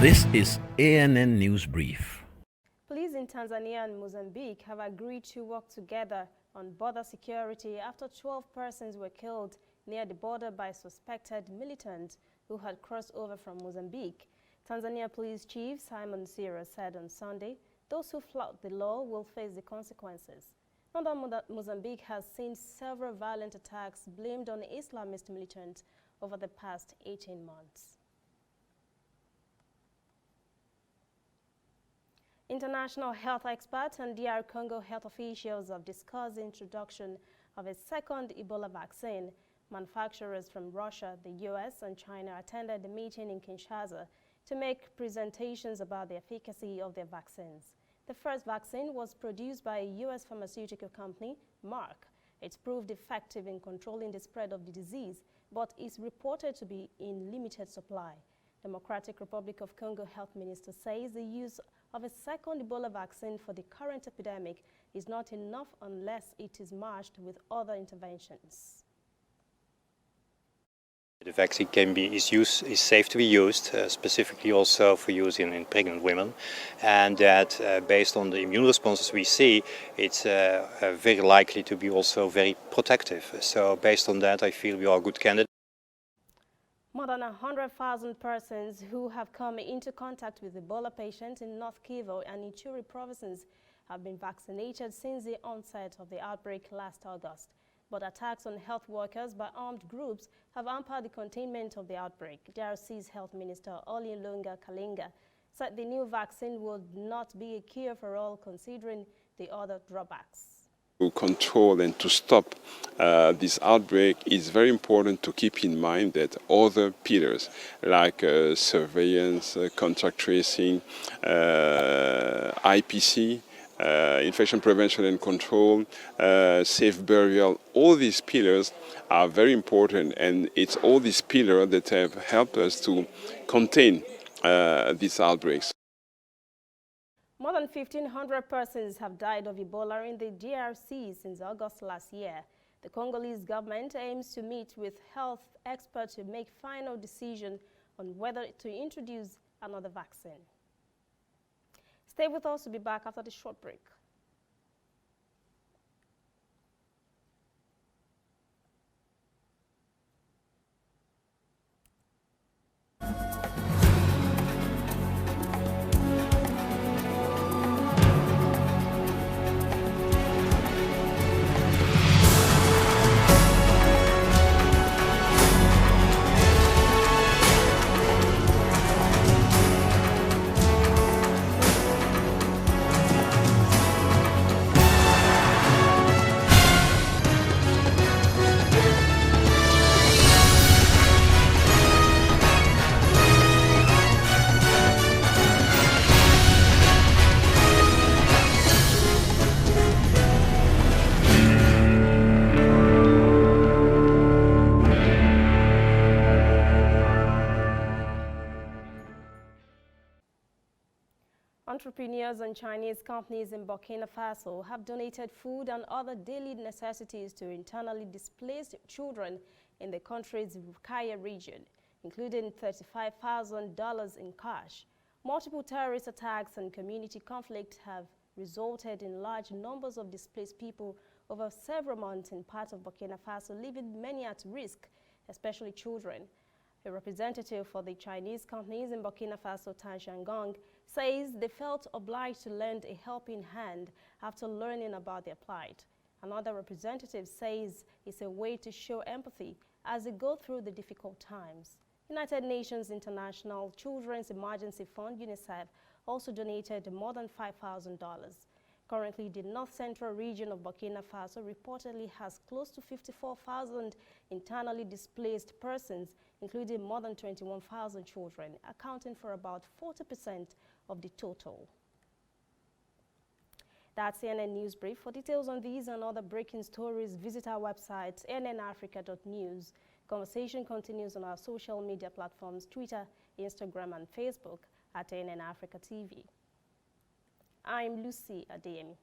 This is ANN News Brief. Police in Tanzania and Mozambique have agreed to work together on border security after 12 persons were killed near the border by suspected militants who had crossed over from Mozambique. Tanzania Police Chief Simon Sira said on Sunday, those who flout the law will face the consequences. Northern Mozambique has seen several violent attacks blamed on Islamist militants over the past 18 months. International health experts and DR Congo health officials have discussed the introduction of a second Ebola vaccine. Manufacturers from Russia, the US, and China attended the meeting in Kinshasa to make presentations about the efficacy of their vaccines. The first vaccine was produced by a US pharmaceutical company, Merck. It's proved effective in controlling the spread of the disease, but is reported to be in limited supply. Democratic Republic of Congo Health Minister says the use of a second Ebola vaccine for the current epidemic is not enough unless it is matched with other interventions. The vaccine is safe to be used, specifically also for use in pregnant women, and that based on the immune responses we see, it's very likely to be also very protective. So based on that, I feel we are a good candidate. More than 100,000 persons who have come into contact with Ebola patients in North Kivu and Ituri provinces have been vaccinated since the onset of the outbreak last August. But attacks on health workers by armed groups have hampered the containment of the outbreak. DRC's Health Minister Olilunga Kalinga said the new vaccine would not be a cure for all, considering the other drawbacks. To control and to stop this outbreak, it's very important to keep in mind that other pillars like surveillance, contact tracing, IPC, infection prevention and control, safe burial, all these pillars are very important, and it's all these pillars that have helped us to contain these outbreaks. More than 1,500 persons have died of Ebola in the DRC since August last year. The Congolese government aims to meet with health experts to make final decision on whether to introduce another vaccine. Stay with us to be back after the short break. Entrepreneurs and Chinese companies in Burkina Faso have donated food and other daily necessities to internally displaced children in the country's Kaya region, including $35,000 in cash. Multiple terrorist attacks and community conflict have resulted in large numbers of displaced people over several months in parts of Burkina Faso, leaving many at risk, especially children. A representative for the Chinese companies in Burkina Faso, Tan Shanggong, says they felt obliged to lend a helping hand after learning about their plight. Another representative says it's a way to show empathy as they go through the difficult times. United Nations International Children's Emergency Fund, UNICEF, also donated more than $5,000. Currently, the north-central region of Burkina Faso reportedly has close to 54,000 internally displaced persons, including more than 21,000 children, accounting for about 40% of the total. That's CNN News Brief. For details on these and other breaking stories, visit our website, nnafrica.news. Conversation continues on our social media platforms, Twitter, Instagram, and Facebook at NN Africa TV. I'm Lucy Adeyemi.